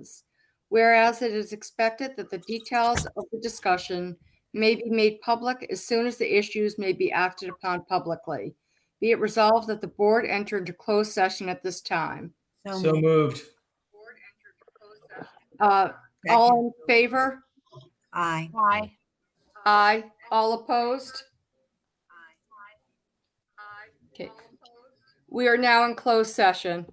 participants. Whereas it is expected that the details of the discussion may be made public as soon as the issues may be acted upon publicly. Be it resolved that the board enter into closed session at this time. So moved. All in favor? Aye. Aye. Aye. All opposed? Okay. We are now in closed session.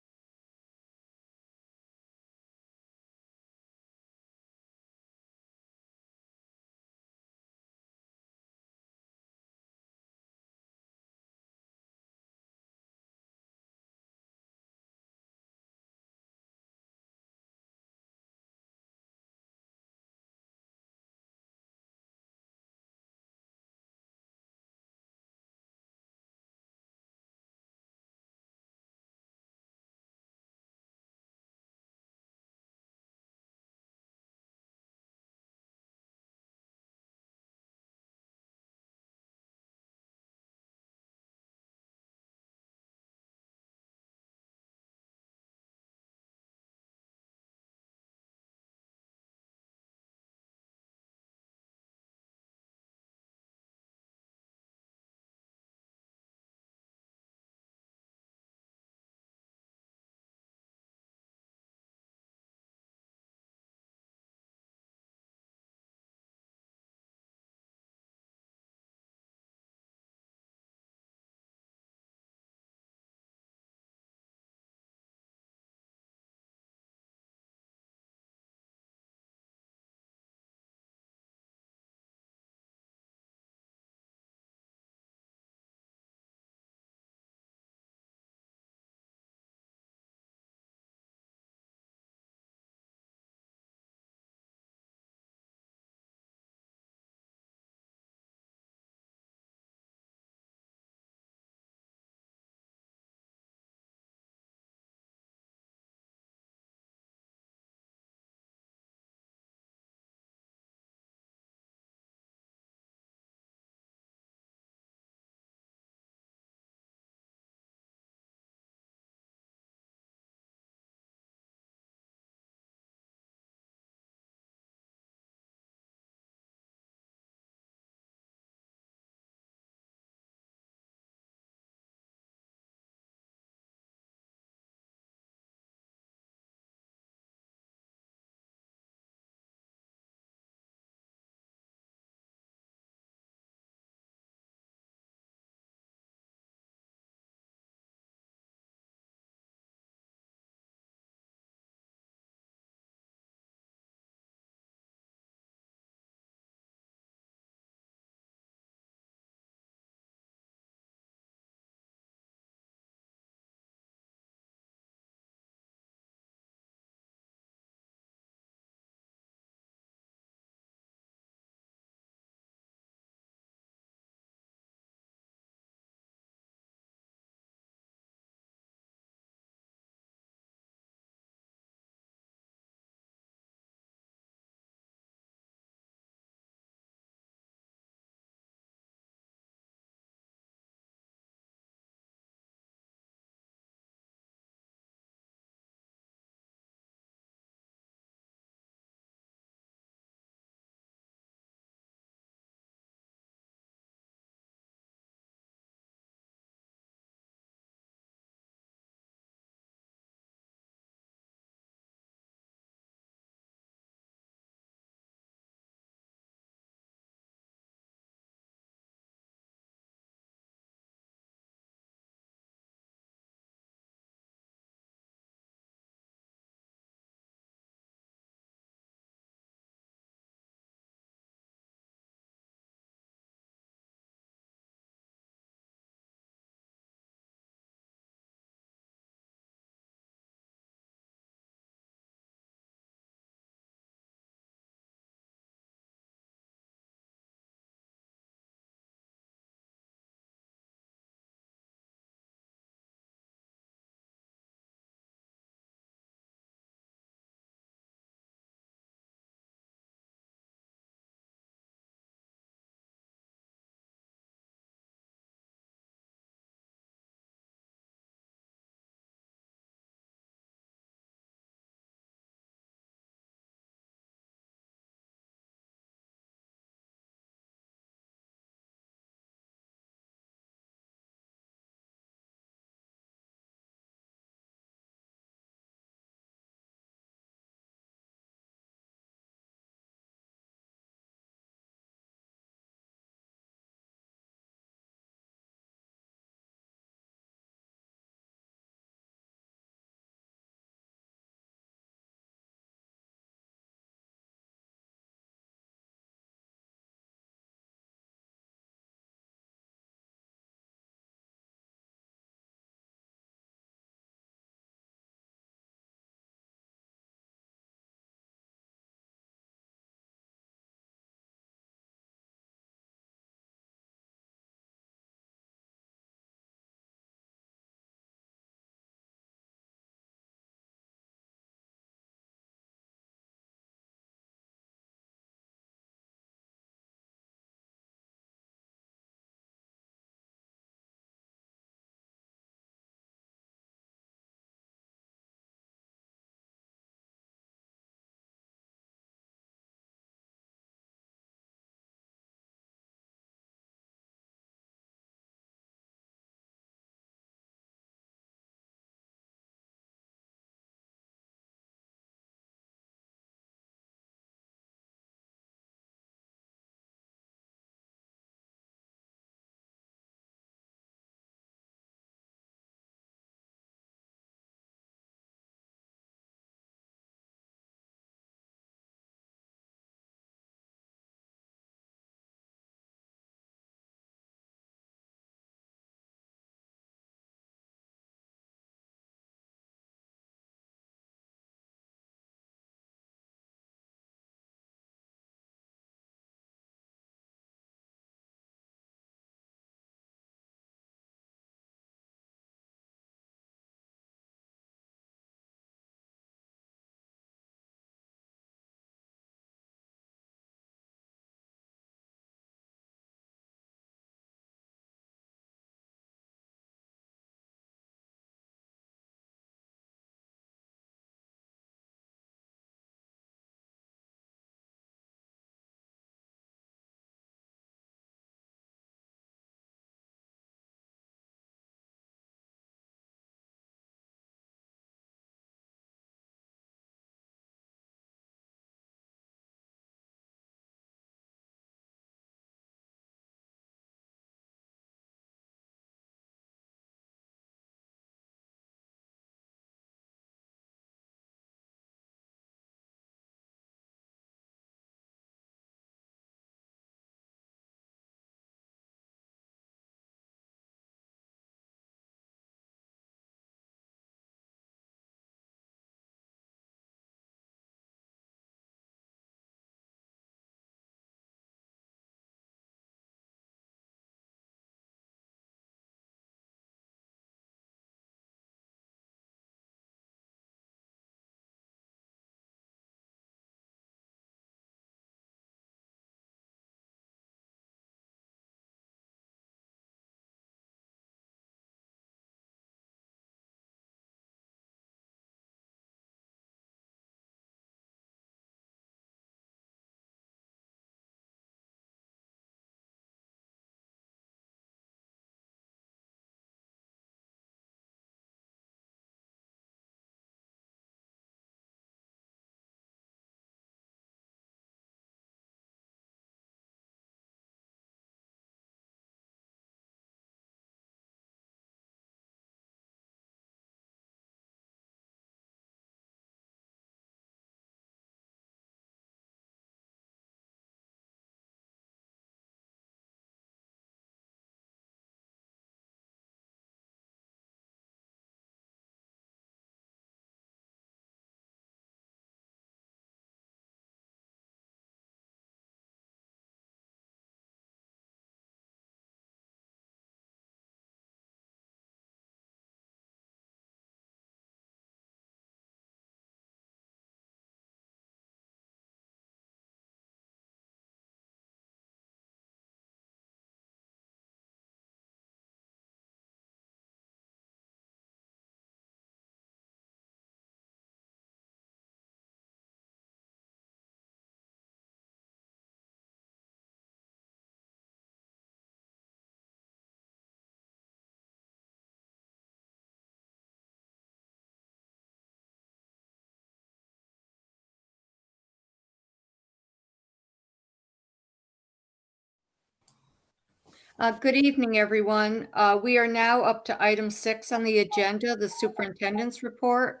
Good evening, everyone. We are now up to item 6 on the agenda, the Superintendent's Report.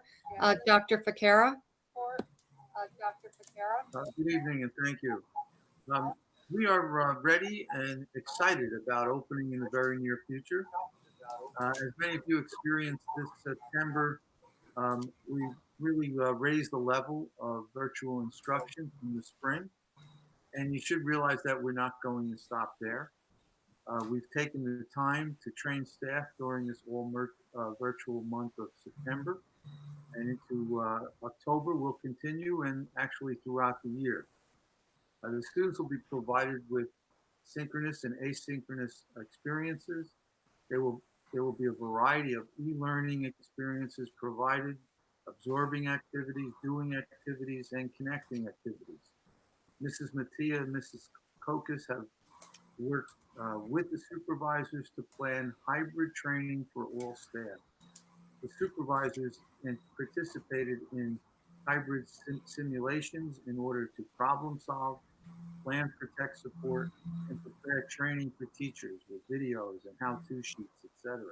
Dr. Ficara. Good evening and thank you. We are ready and excited about opening in the very near future. As many of you experienced this September, we really raised the level of virtual instruction from the spring, and you should realize that we're not going to stop there. We've taken the time to train staff during this virtual month of September, and into October we'll continue, and actually throughout the year. The students will be provided with synchronous and asynchronous experiences. There will be a variety of e-learning experiences provided, absorbing activities, doing activities, and connecting activities. Mrs. Mattia and Mrs. Kokas have worked with the supervisors to plan hybrid training for all staff. The supervisors participated in hybrid simulations in order to problem solve, plan for tech support, and prepare training for teachers with videos and how-to sheets, etc.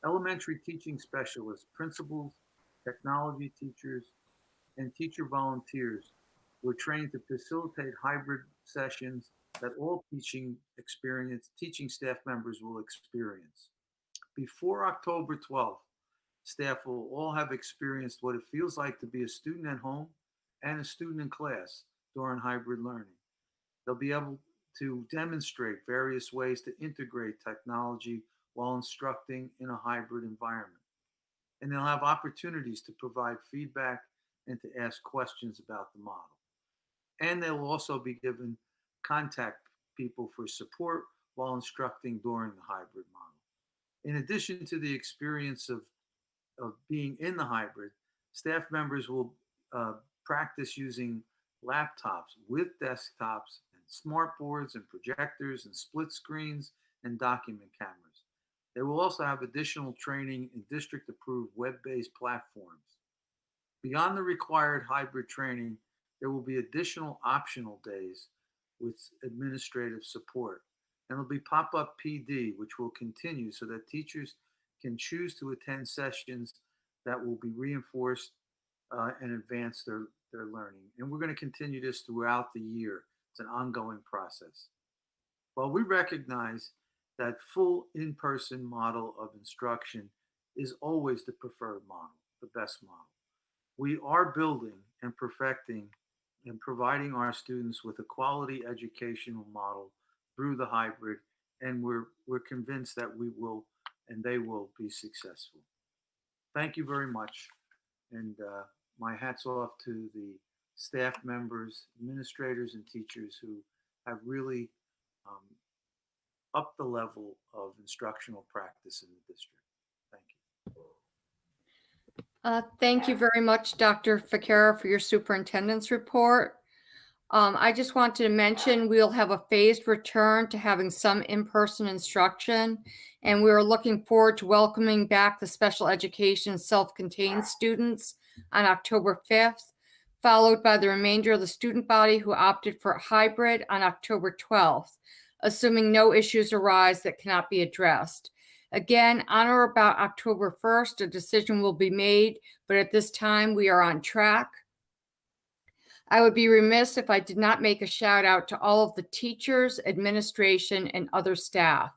Elementary teaching specialists, principals, technology teachers, and teacher volunteers were trained to facilitate hybrid sessions that all teaching staff members will experience. Before October 12th, staff will all have experienced what it feels like to be a student at home and a student in class during hybrid learning. They'll be able to demonstrate various ways to integrate technology while instructing in a hybrid environment. And they'll have opportunities to provide feedback and to ask questions about the model. And they'll also be given contact people for support while instructing during the hybrid model. In addition to the experience of being in the hybrid, staff members will practice using laptops with desktops and smart boards and projectors and split screens and document cameras. They will also have additional training in district-approved web-based platforms. Beyond the required hybrid training, there will be additional optional days with administrative support. And there'll be pop-up PD, which will continue so that teachers can choose to attend sessions that will be reinforced and advance their learning. And we're going to continue this throughout the year. It's an ongoing process. While we recognize that full in-person model of instruction is always the preferred model, the best model, we are building and perfecting and providing our students with a quality educational model through the hybrid, and we're convinced that we will and they will be successful. Thank you very much, and my hat's off to the staff members, administrators, and teachers who have really upped the level of instructional practice in the district. Thank you. Thank you very much, Dr. Ficara, for your superintendent's report. I just wanted to mention we'll have a phased return to having some in-person instruction, and we're looking forward to welcoming back the special education self-contained students on October 5th, followed by the remainder of the student body who opted for hybrid on October 12th, assuming no issues arise that cannot be addressed. Again, on or about October 1st, a decision will be made, but at this time we are on track. I would be remiss if I did not make a shout out to all of the teachers, administration, and other staff.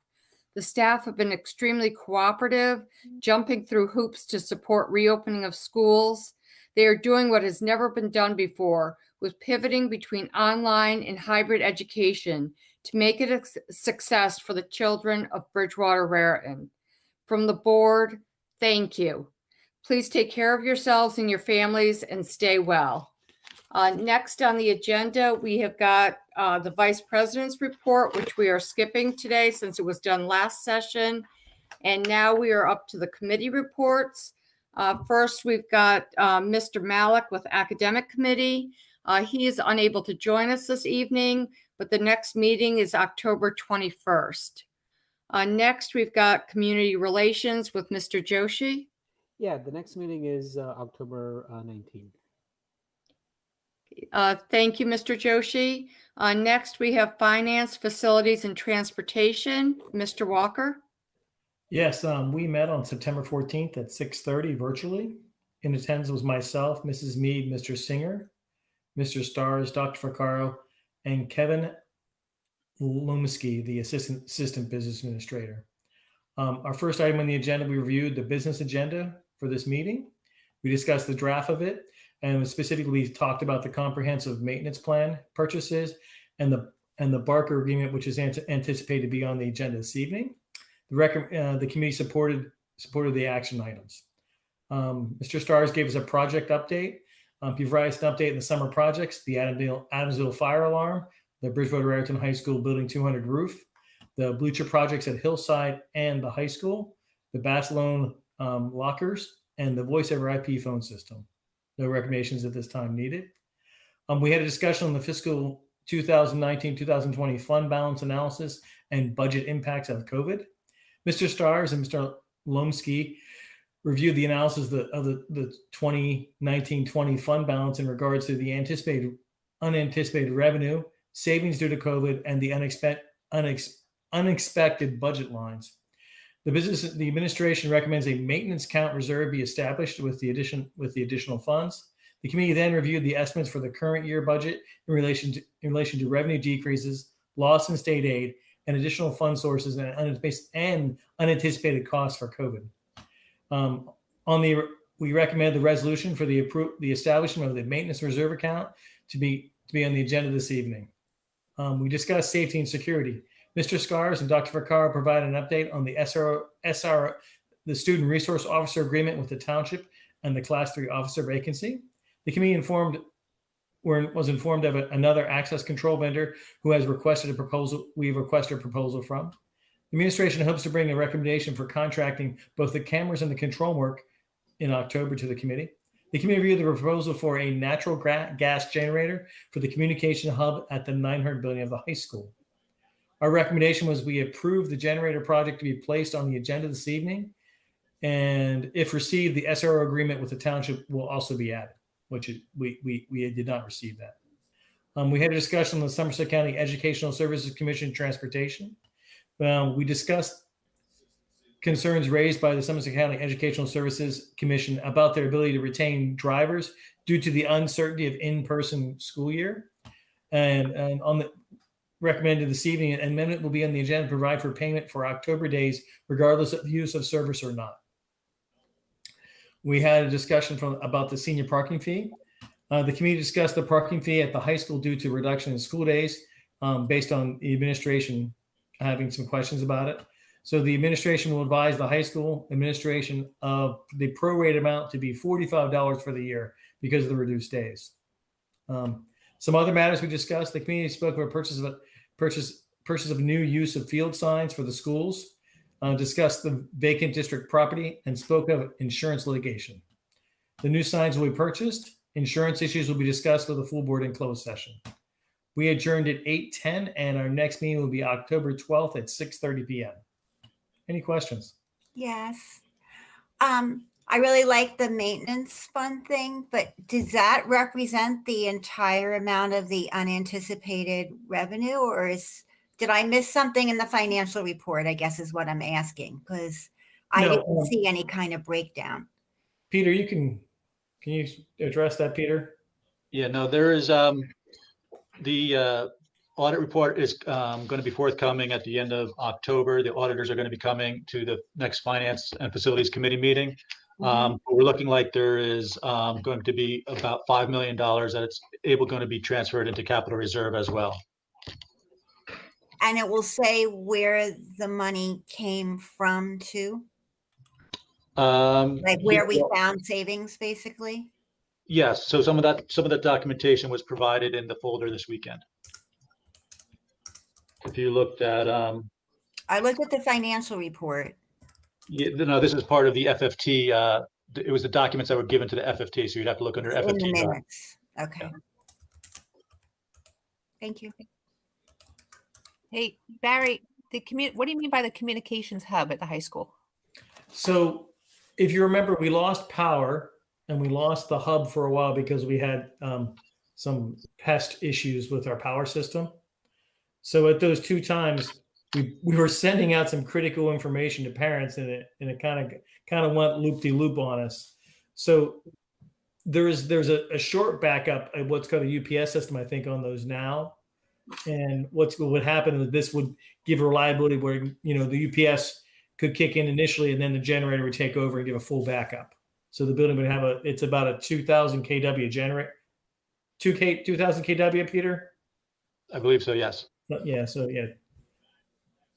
The staff have been extremely cooperative, jumping through hoops to support reopening of schools. They are doing what has never been done before, with pivoting between online and hybrid education to make it a success for the children of Bridgewater Raritan. From the board, thank you. Please take care of yourselves and your families and stay well. Next on the agenda, we have got the Vice President's report, which we are skipping today since it was done last session. And now we are up to the committee reports. First, we've got Mr. Malik with Academic Committee. He is unable to join us this evening, but the next meeting is October 21st. Next, we've got Community Relations with Mr. Joshi. Yeah, the next meeting is October 19th. Thank you, Mr. Joshi. Next, we have Finance, Facilities, and Transportation. Mr. Walker? Yes, we met on September 14th at 6:30 virtually. In attendance was myself, Mrs. Mead, Mr. Singer, Mr. Stars, Dr. Ficaro, and Kevin Lumsky, the assistant business administrator. Our first item on the agenda, we reviewed the business agenda for this meeting. We discussed the draft of it, and specifically talked about the comprehensive maintenance plan purchases and the Barker agreement, which is anticipated to be on the agenda this evening. The committee supported the action items. Mr. Stars gave us a project update. He provided an update in the summer projects: the Adamsville fire alarm, the Bridgewater Raritan High School Building 200 roof, the bleacher projects at Hillside and the high school, the Barcelona lockers, and the voice over IP phone system. No recommendations at this time needed. We had a discussion on the fiscal 2019-2020 fund balance analysis and budget impacts of COVID. Mr. Stars and Mr. Lomsky reviewed the analysis of the 2019-20 fund balance in regards to the unanticipated revenue, savings due to COVID, and the unexpected budget lines. The administration recommends a maintenance count reserve be established with the additional funds. The committee then reviewed the estimates for the current year budget in relation to revenue decreases, loss in state aid, and additional fund sources and unanticipated costs for COVID. We recommend the resolution for the establishment of the maintenance reserve account to be on the agenda this evening. We discussed safety and security. Mr. Scars and Dr. Ficaro provided an update on the SR, the Student Resource Officer agreement with the township and the Class 3 officer vacancy. The committee was informed of another access control vendor who has requested a proposal. We've requested a proposal from. The administration hopes to bring a recommendation for contracting both the cameras and the control work in October to the committee. The committee reviewed the proposal for a natural gas generator for the communication hub at the 900 building of the high school. Our recommendation was we approve the generator project to be placed on the agenda this evening, and if received, the SRO agreement with the township will also be added, which we did not receive that. We had a discussion on the Somerset County Educational Services Commission Transportation. We discussed concerns raised by the Somerset County Educational Services Commission about their ability to retain drivers due to the uncertainty of in-person school year. And on the recommended this evening, an amendment will be on the agenda to provide for payment for October days, regardless of use of service or not. We had a discussion about the senior parking fee. The committee discussed the parking fee at the high school due to reduction in school days, based on the administration having some questions about it. So the administration will advise the high school administration of the prorated amount to be $45 for the year because of the reduced days. Some other matters we discussed: the committee spoke of a purchase of new use of field signs for the schools, discussed the vacant district property, and spoke of insurance litigation. The new signs will be purchased. Insurance issues will be discussed with the full board in closed session. We adjourned at 8:10, and our next meeting will be October 12th at 6:30 p.m. Any questions? Yes. I really like the maintenance fund thing, but does that represent the entire amount of the unanticipated revenue, or did I miss something in the financial report, I guess is what I'm asking, because I didn't see any kind of breakdown. Peter, can you address that, Peter? Yeah, no, there is the audit report is going to be forthcoming at the end of October. The auditors are going to be coming to the next Finance and Facilities Committee meeting. But we're looking like there is going to be about $5 million that it's going to be transferred into capital reserve as well. And it will say where the money came from too? Like where we found savings, basically? Yes. So some of the documentation was provided in the folder this weekend. If you looked at I looked at the financial report. Yeah, no, this is part of the FFT. It was the documents that were given to the FFT, so you'd have to look under FFT. In the minutes. Okay. Yeah. Thank you. Hey, Barry, what do you mean by the communications hub at the high school? So if you remember, we lost power and we lost the hub for a while because we had some pest issues with our power system. So at those 2 times, we were sending out some critical information to parents, and it kind of went loop-de-loop on us. So there's a short backup of what's called a UPS system, I think, on those now. And what would happen is this would give reliability where, the UPS could kick in initially, and then the generator would take over and give a full backup. So the building would have it's about a 2,000 kW generator. 2,000 kW, Peter? I believe so, yes. Yeah, so yeah.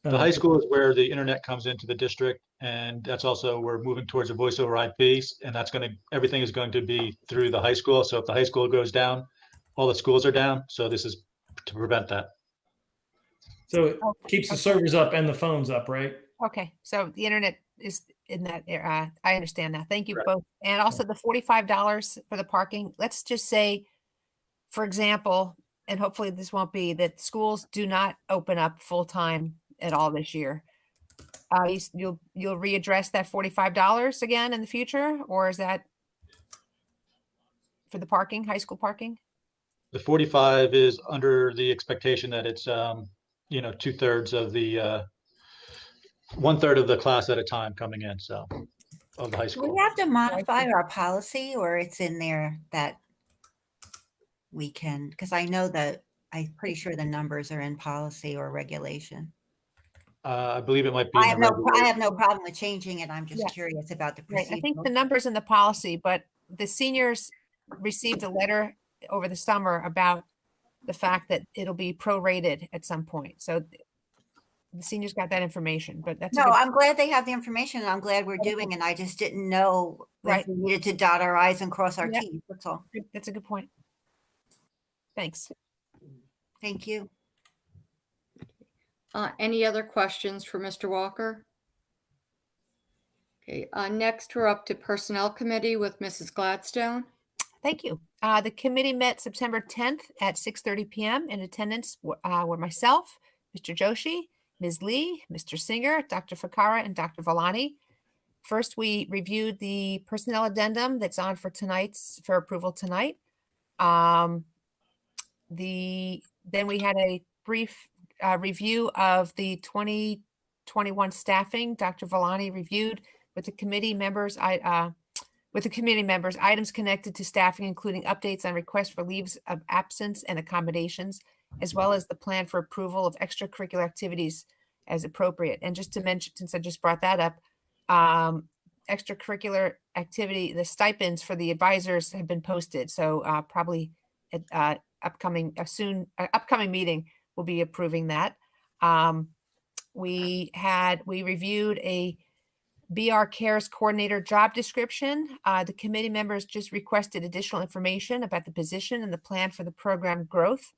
The high school is where the internet comes into the district, and that's also, we're moving towards a voice over IP, and everything is going to be through the high school. So if the high school goes down, all the schools are down. So this is to prevent that. So it keeps the servers up and the phones up, right? Okay, so the internet is in that area. I understand now. Thank you Right. both. And also the $45 for the parking. Let's just say, for example, and hopefully this won't be, that schools do not open up full time at all this year. You'll readdress that $45 again in the future, or is that for the parking, high school parking? The 45 is under the expectation that it's, 2/3 of the, 1/3 of the class at a time coming in, so, of the high Do school. we have to modify our policy, or it's in there that we can, because I know that I'm pretty sure the numbers are in policy or regulation. I believe it might be. I in the have no problem with changing it. I'm just Yeah. curious about the Right. I think the procedure. number's in the policy, but the seniors received a letter over the summer about the fact that it'll be prorated at some point. So the seniors got that information, but that's a No, good- I'm glad they have the information, and I'm glad we're doing it. I just didn't know if Right. we needed to dot our i's and cross our Yeah. t's. That's all. that's a good point. Thanks. Thank you. Any other questions for Mr. Walker? Okay, next we're up to Personnel Committee with Mrs. Gladstone. Thank you. The committee met September 10th at 6:30 p.m. In attendance were myself, Mr. Joshi, Ms. Lee, Mr. Singer, Dr. Fakara, and Dr. Valani. First, we reviewed the personnel addendum that's on for approval tonight. Then we had a brief review of the 2021 staffing. Dr. Valani reviewed with the committee members. Items connected to staffing, including updates on requests for leaves of absence and accommodations, as well as the plan for approval of extracurricular activities as appropriate. And just to mention, since I just brought that up, extracurricular activity, the stipends for the advisors have been posted. So probably at upcoming meeting, we'll be approving that. We reviewed a BR Cares coordinator job description. The committee members just requested additional information about the position and the plan for the program growth.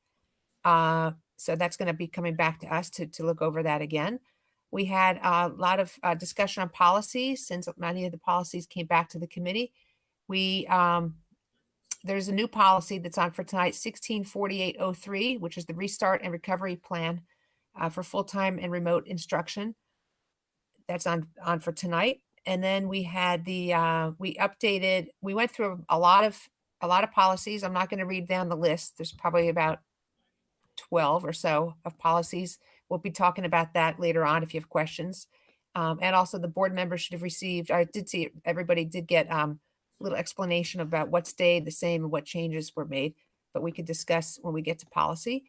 So that's going to be coming back to us to look over that again. We had a lot of discussion on policies, since many of the policies came back to the committee. There's a new policy that's on for tonight, 164803, which is the Restart and Recovery Plan for full-time and remote instruction. That's on for tonight. And then we had we went through a lot of policies. I'm not going to read down the list. There's probably about 12 or so of policies. We'll be talking about that later on if you have questions. And also the board members should have received, I did see everybody did get a little explanation about what stayed the same and what changes were made, but we could discuss when we get to policy.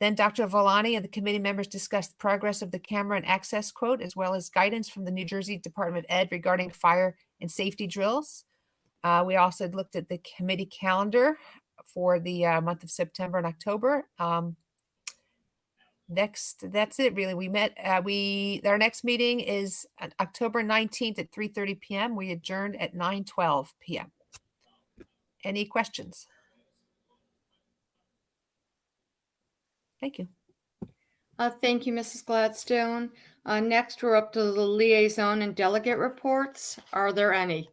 Then Dr. Valani and the committee members discussed the progress of the camera and access quote, as well as guidance from the New Jersey Department of Ed regarding fire and safety drills. We also looked at the committee calendar for the month of September and October. That's it really. We met, our next meeting is on October 19th at 3:30 p.m. We adjourned at 9:12 p.m. Any questions? Thank you. Thank you, Mrs. Gladstone. Next, we're up to the liaison and delegate reports. Are there any?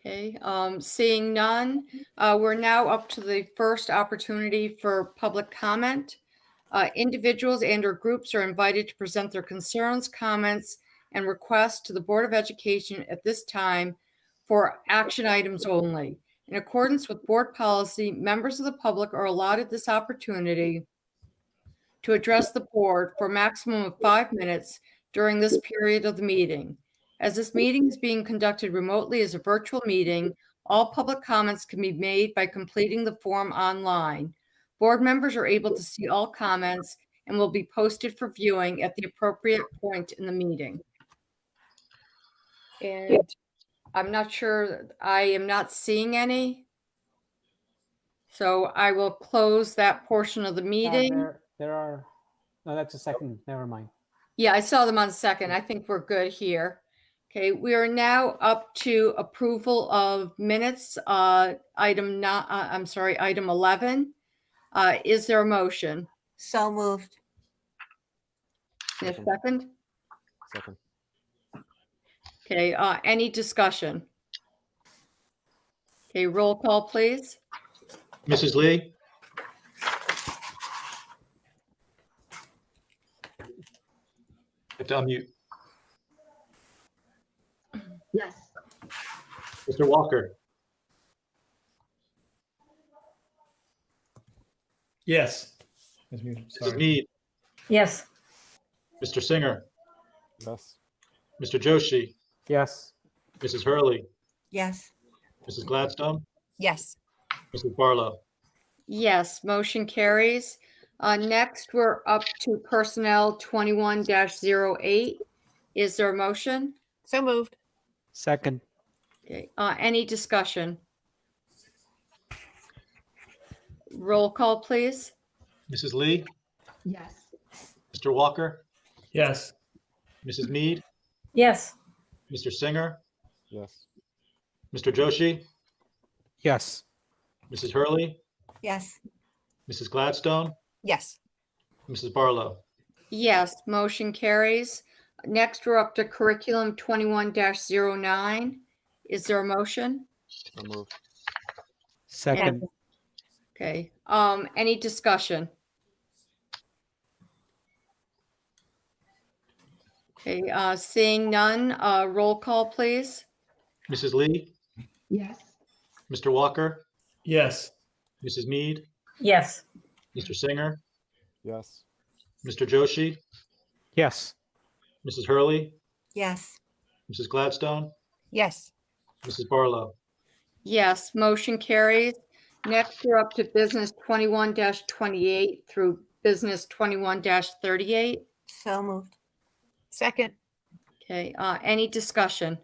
Okay, seeing none, we're now up to the first opportunity for public comment. Individuals and/or groups are invited to present their concerns, comments, and requests to the Board of Education at this time for action items only. In accordance with board policy, members of the public are allotted this opportunity to address the board for a maximum of 5 minutes during this period of the meeting. As this meeting is being conducted remotely as a virtual meeting, all public comments can be made by completing the form online. Board members are able to see all comments and will be posted for viewing at the appropriate point in the meeting. And I'm not sure, I am not seeing any. So I will close that portion of the meeting. There are, no, that's a second, never mind. Yeah, I saw them on second. I think we're good here. Okay, we are now up to approval of minutes, item 11. Is there a motion? So moved. In a second? Second. Okay, any discussion? Okay, roll call, please. Mrs. Lee, have to unmute. Yes. Mr. Walker, Yes. It's muted, Mrs. sorry. Mead, Yes. Mr. Singer, Yes. Mr. Joshi, Yes. Mrs. Hurley, Yes. Mrs. Gladstone, Yes. Mrs. Barlow. Yes, motion carries. Next, we're up to personnel 21-08. Is there a motion? So moved. Second. Okay, any discussion? Roll call, please. Mrs. Lee, Yes. Mr. Walker, Yes. Mrs. Mead, Yes. Mr. Singer, Yes. Mr. Joshi, Yes. Mrs. Hurley, Yes. Mrs. Gladstone, Yes. Mrs. Barlow. Yes, motion carries. Next, we're up to curriculum 21-09. Is there a motion? So moved. Second. Okay, any discussion? Okay, seeing none, roll call, please. Mrs. Lee, Yes. Mr. Walker, Yes. Mrs. Mead, Yes. Mr. Singer, Yes. Mr. Joshi, Yes. Mrs. Hurley, Yes. Mrs. Gladstone, Yes. Mrs. Barlow. Yes, motion carries. Next, we're up to business 21-28 through business 21-38. So moved. Second. Okay, any discussion?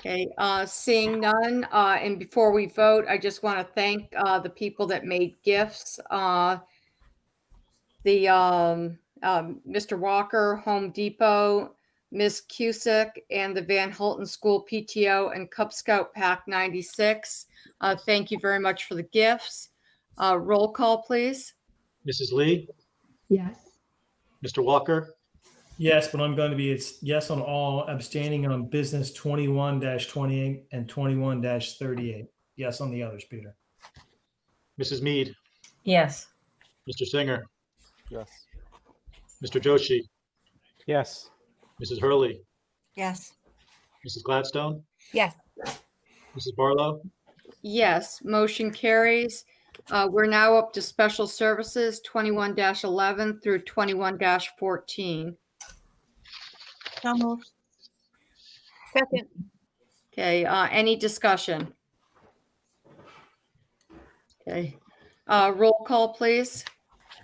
Okay, seeing none, and before we vote, I just want to thank the people that made gifts. Mr. Walker, Home Depot, Ms. Cusick, and the Van Hulten School PTO and Cub Scout Pack 96. Thank you very much for the gifts. Roll call, please. Mrs. Lee, Yes. Mr. Walker, Yes, but I'm going to be it's yes on all, abstaining on business 21-28 and 21-38. Yes on the others, Peter. Mrs. Mead, Yes. Mr. Singer, Yes. Mr. Joshi, Yes. Mrs. Hurley, Yes. Mrs. Gladstone, Yes. Mrs. Barlow. Yes, motion carries. We're now up to special services 21-11 through 21-14. So moved. Second. Okay, any discussion? Okay, roll call, please.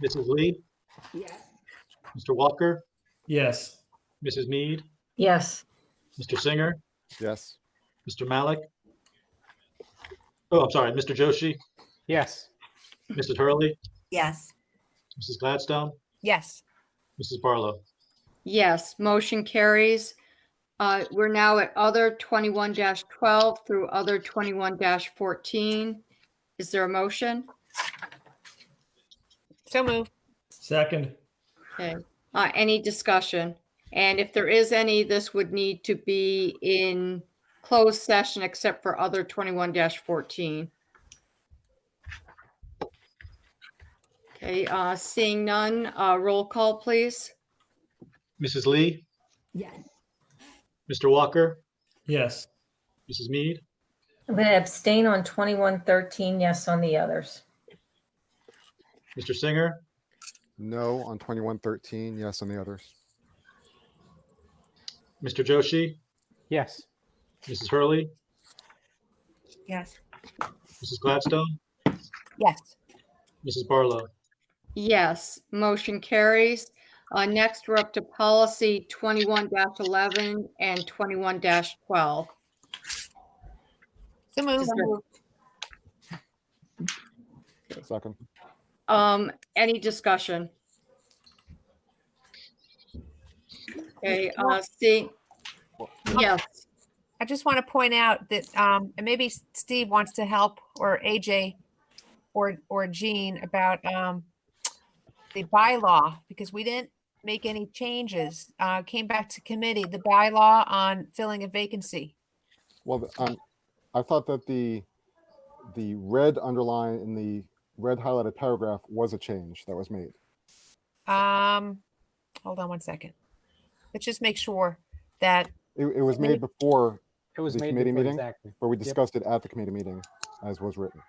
Mrs. Lee, Yes. Mr. Walker, Yes. Mrs. Mead, Yes. Mr. Singer, Yes. Mr. Malik. Oh, I'm sorry, Mr. Joshi, Yes. Mrs. Hurley, Yes. Mrs. Gladstone, Yes. Mrs. Barlow. Yes, motion carries. We're now at other 21-12 through other 21-14. Is there a motion? So moved. Second. Okay, any discussion? And if there is any, this would need to be in closed session except for other 21-14. Okay, seeing none, roll call, please. Mrs. Lee, Yes. Mr. Walker, Yes. Mrs. Mead, I'm going to abstain on 2113, yes on the others. Mr. Singer, No on 2113, yes on the others. Mr. Joshi, Yes. Mrs. Hurley, Yes. Mrs. Gladstone, Yes. Mrs. Barlow. Yes, motion carries. Next, we're up to policy 21-11 and 21-12. So moved. Second. Any discussion? Okay, see, yes, I just want to point out that, and maybe Steve wants to help, or AJ, or Jean, about the bylaw, because we didn't make any changes. Came back to committee, the bylaw on filling a vacancy. Well, I thought that the red underline in the red highlighted paragraph was a change that was made. Hold on one second. Let's just make sure that, It was made before It was the made committee before meeting, exactly. but we Yep. discussed it at the committee meeting as was written.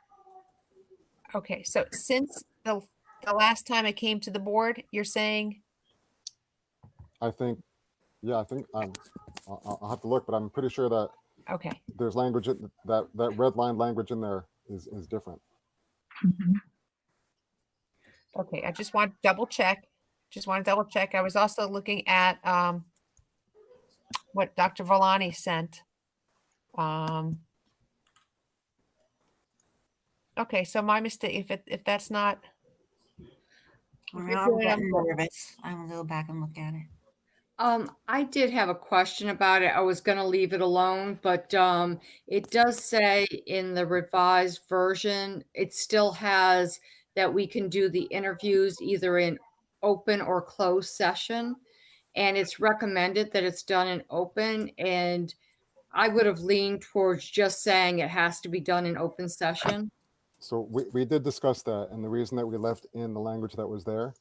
okay, so since the last time it came to the board, you're saying, I think, yeah, I think I'll have to look, but I'm pretty sure that okay, there's language that red line language in there is different. okay, I just want to double check. I was also looking at what Dr. Valani sent. Okay, so my mistake, if that's not, I'm good, getting nervous. I'm gonna go back and look at it. I did have a question about it. I was going to leave it alone, but it does say in the revised version, it still has that we can do the interviews either in open or closed session. And it's recommended that it's done in open. And I would have leaned towards just saying it has to be done in open session. So we did discuss that, and the reason that we left in the language that was there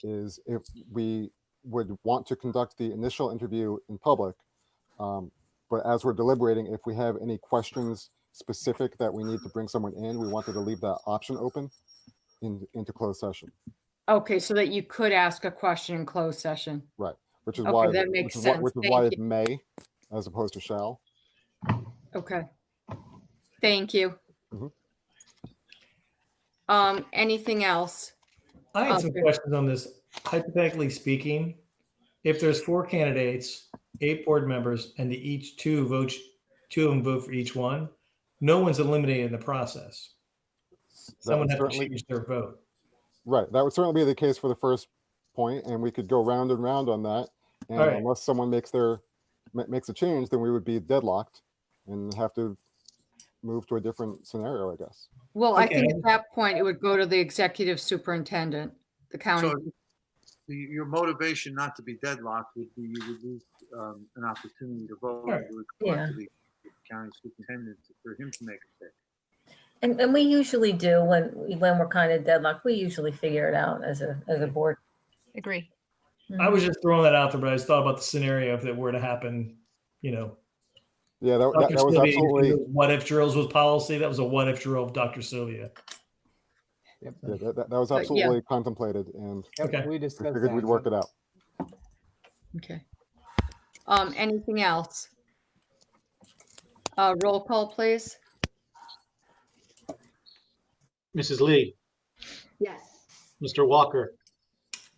is if we would want to conduct the initial interview in public, but as we're deliberating, if we have any questions specific that we need to bring someone in, we wanted to leave that option open into closed session. Okay, so that you could ask a question in closed session. Right, which is Okay, why that makes sense. which is Thank why you. it may as opposed to shall. Okay. Thank you. Mhm. Anything else? I had some Okay. questions on this. Hypothetically speaking, if there's 4 candidates, 8 board members, and each 2 of them vote for each one, no one's eliminated in the process. Someone has to change their vote. Right, that would certainly be the case for the first point, and we could go round and round on that. And All right. unless someone makes a change, then we would be deadlocked and have to move to a different scenario, I guess. Well, I Okay. think at that point, it would go to the executive superintendent, the county. So your motivation not to be deadlocked would be you would lose an opportunity to vote. Right. It would come up Yeah. to the county superintendent for him to make a pick. And we usually do when we're kind of deadlocked, we usually figure it out as a board. agree. I was just throwing that out there, but I just thought about the scenario if that were to happen, Yeah, that Dr. was Sylvia, absolutely, what if drills with policy? That was a what if drill of Dr. Sylvia. Yep. yeah, that was yeah. absolutely contemplated, and Yep, Okay. We we discussed figured that. we'd work it out. Okay. Anything else? Roll call, please. Mrs. Lee, Yes. Mr. Walker,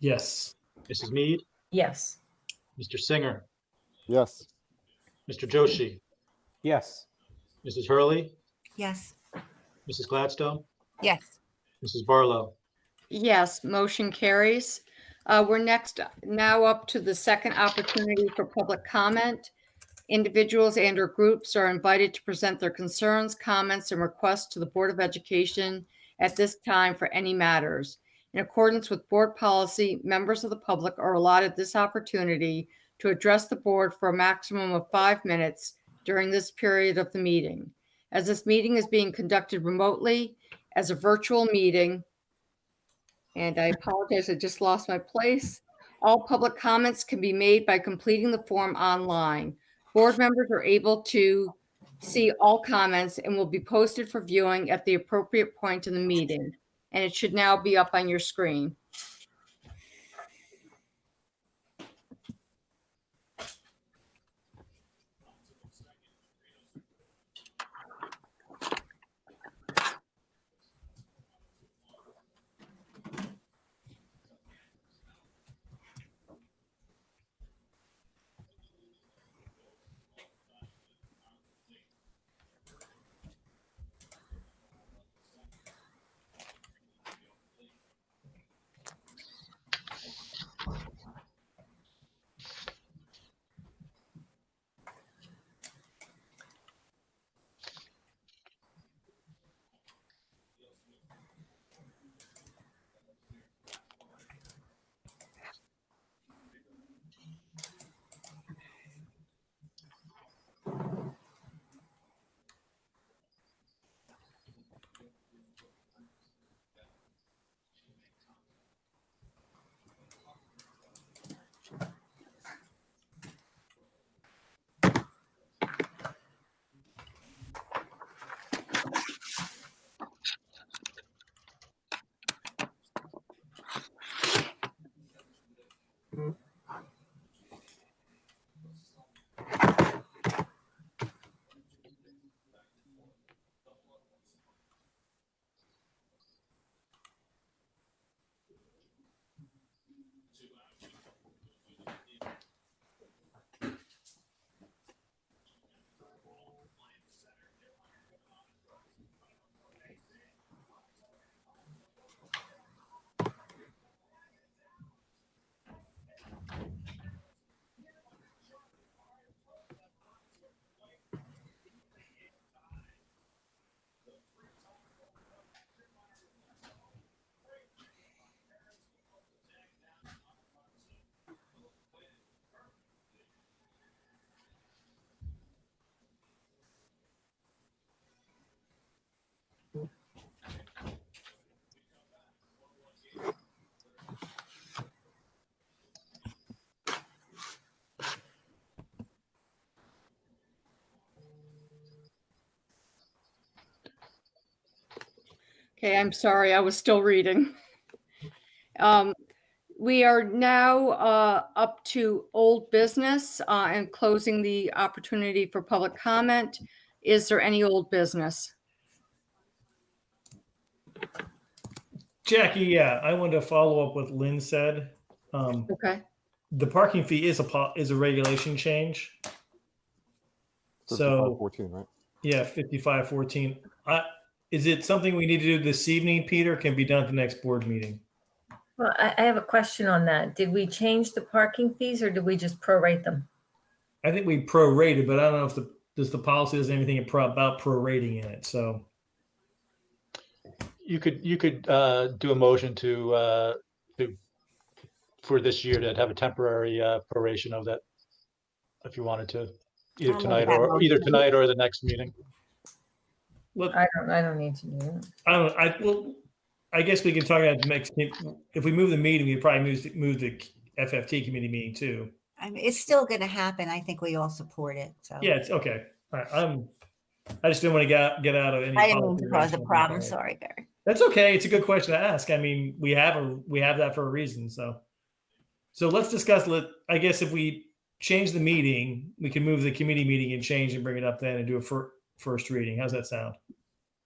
Yes. Mrs. Mead, Yes. Mr. Singer, Yes, Mr. Joshi, Yes. Mrs. Hurley, Yes. Mrs. Gladstone, Yes. Mrs. Barlow. Yes, motion carries. We're now up to the second opportunity for public comment. Individuals and or groups are invited to present their concerns, comments, and requests to the Board of Education at this time for any matters. In accordance with board policy, members of the public are allotted this opportunity to address the board for a maximum of 5 minutes during this period of the meeting. As this meeting is being conducted remotely as a virtual meeting, and I apologize, I just lost my place. All public comments can be made by completing the form online. Board members are able to see all comments and will be posted for viewing at the appropriate point in the meeting. And it should now be up on your screen. Okay, I'm sorry, I was still reading. We are now up to old business and closing the opportunity for public comment. Is there any old business? Jackie, yeah, I wanted to follow up what Lynn said. Okay. The parking fee is a regulation change. So 5514, right? yeah, 5514. Is it something we need to do this evening, Peter? Can be done at the next board meeting. Well, I have a question on that. Did we change the parking fees or did we just prorate them? I think we prorated, but I don't know if the policy does anything about prorating in it. So You could do a motion to for this year to have a temporary proration of that, if you wanted to, either I'll tonight make that or the next meeting. look, I don't need to do that. I guess we can talk about the next. If we move the meeting, we probably move the FFT committee meeting too. I mean, it's still going to happen. I think we all support it. So Yeah, it's okay. All right, I just didn't want to get out of any. I didn't mean to cause a problem. Sorry, Barry. That's okay. It's a good question to ask. I mean, we have that for a reason. So let's discuss. I guess if we change the meeting, we can move the committee meeting and change and bring it up then and do a first reading. How's that sound?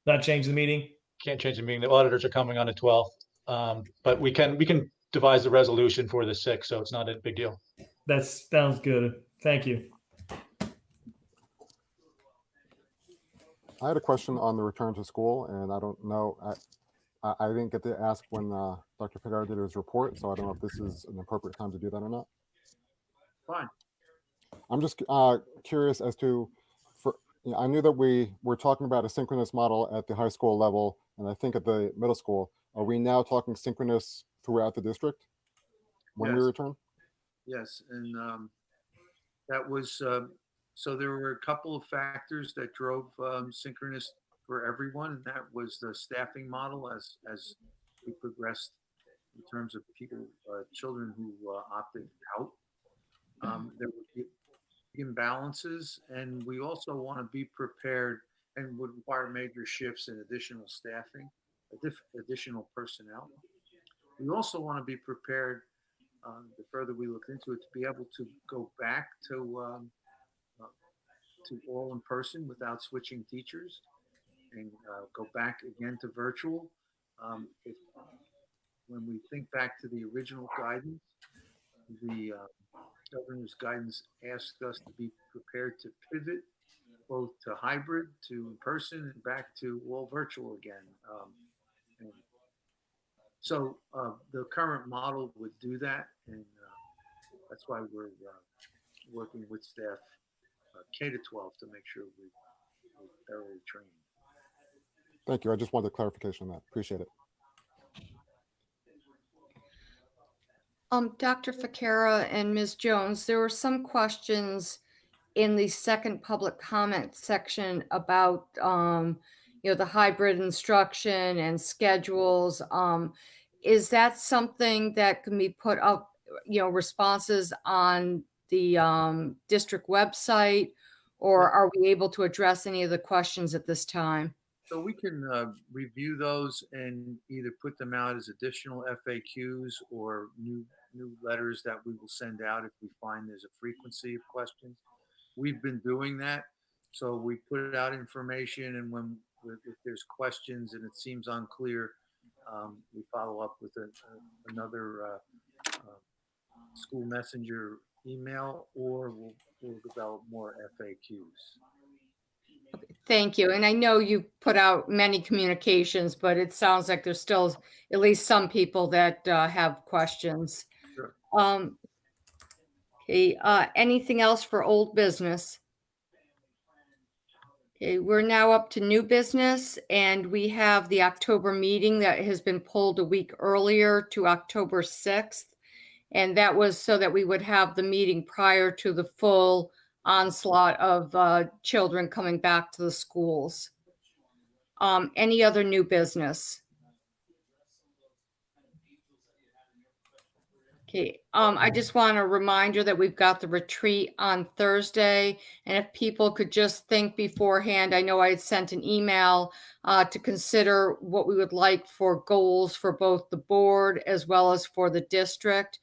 Not change the meeting? Can't change the meeting. The auditors are coming on the 12th, but we can devise the resolution for the 6th, so it's not a big deal. That sounds good. Thank you. I had a question on the return to school, and I don't know. I didn't get to ask when Dr. Pigar did his report, so I don't know if this is an appropriate time to do that or not. Fine. I'm just curious as to, I knew that we were talking about a synchronous model at the high school level, and I think at the middle school. Are we now talking synchronous throughout the district when we Yes. return? Yes, and that was, so there were a couple of factors that drove synchronous for everyone, and that was the staffing model as we progressed in terms of people, children who opted out. There were imbalances, and we also want to be prepared and would require major shifts in additional staffing, additional personnel. We also want to be prepared, the further we look into it, to be able to go back to all in person without switching teachers, and go back again to virtual. When we think back to the original guidance, the governor's guidance asked us to be prepared to pivot both to hybrid, to in person, and back to all virtual again. And so the current model would do that, and that's why we're working with staff K to 12 to make sure we're thoroughly trained. Thank you. I just wanted clarification on that. Appreciate it. Dr. Ficara and Ms. Jones, there were some questions in the second public comment section about, the hybrid instruction and schedules. Is that something that can be put up, responses on the district website, or are we able to address any of the questions at this time? So we can review those and either put them out as additional FAQs or new letters that we will send out if we find there's a frequency of questions. We've been doing that. So we put out information, and if there's questions and it seems unclear, we follow up with another school messenger email, or we'll develop more FAQs. Okay, thank you. And I know you put out many communications, but it sounds like there's still at least some people that have questions. Sure. Okay. Anything else for old business? Okay, we're now up to new business, and we have the October meeting that has been pulled a week earlier to October 6th. And that was so that we would have the meeting prior to the full onslaught of children coming back to the schools. Any other new business? Okay, I just want a reminder that we've got the retreat on Thursday, and if people could just think beforehand, I know I had sent an email to consider what we would like for goals for both the board as well as for the district.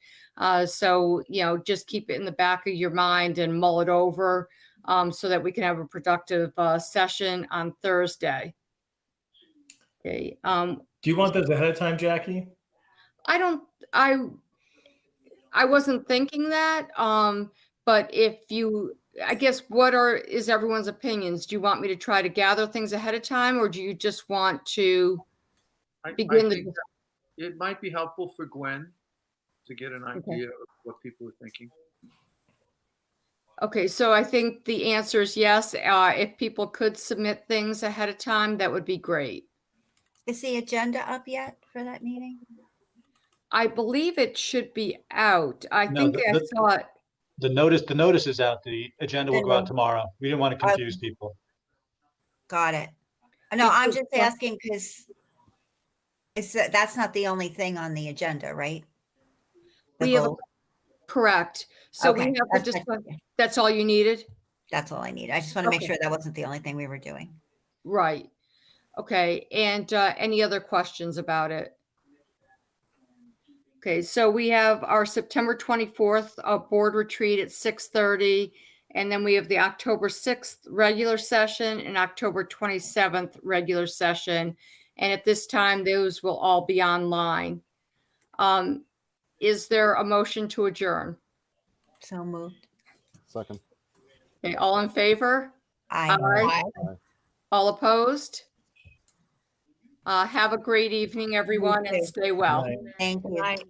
So, just keep it in the back of your mind and mull it over so that we can have a productive session on Thursday. Okay. Do you want those ahead of time, Jackie? I wasn't thinking that, but I guess is everyone's opinions? Do you want me to try to gather things ahead of time, or do you just want to begin it might be helpful for Gwen to get an idea of what people are thinking. Okay, so I think the answer is yes. If people could submit things ahead of time, that would be great. Is the agenda up yet for that meeting? I believe it should be out. I saw it. The notice is out. The agenda will go out tomorrow. We didn't want to confuse people. Got it. No, I'm just asking because that's not the only thing on the agenda, right? Correct. So Okay, we have to discuss. That's all you needed? That's all I need. I just want to make sure that wasn't the only thing we were doing. Right. Okay. And any other questions about it? Okay, so we have our September 24th board retreat at 6:30, and then we have the October 6th regular session and October 27th regular session. And at this time, those will all be online. Is there a motion to adjourn? So moved. Second. Okay, all in favor? Aye. Aye. All opposed? Have a great evening, everyone, and stay well. Right. Thank you. Right.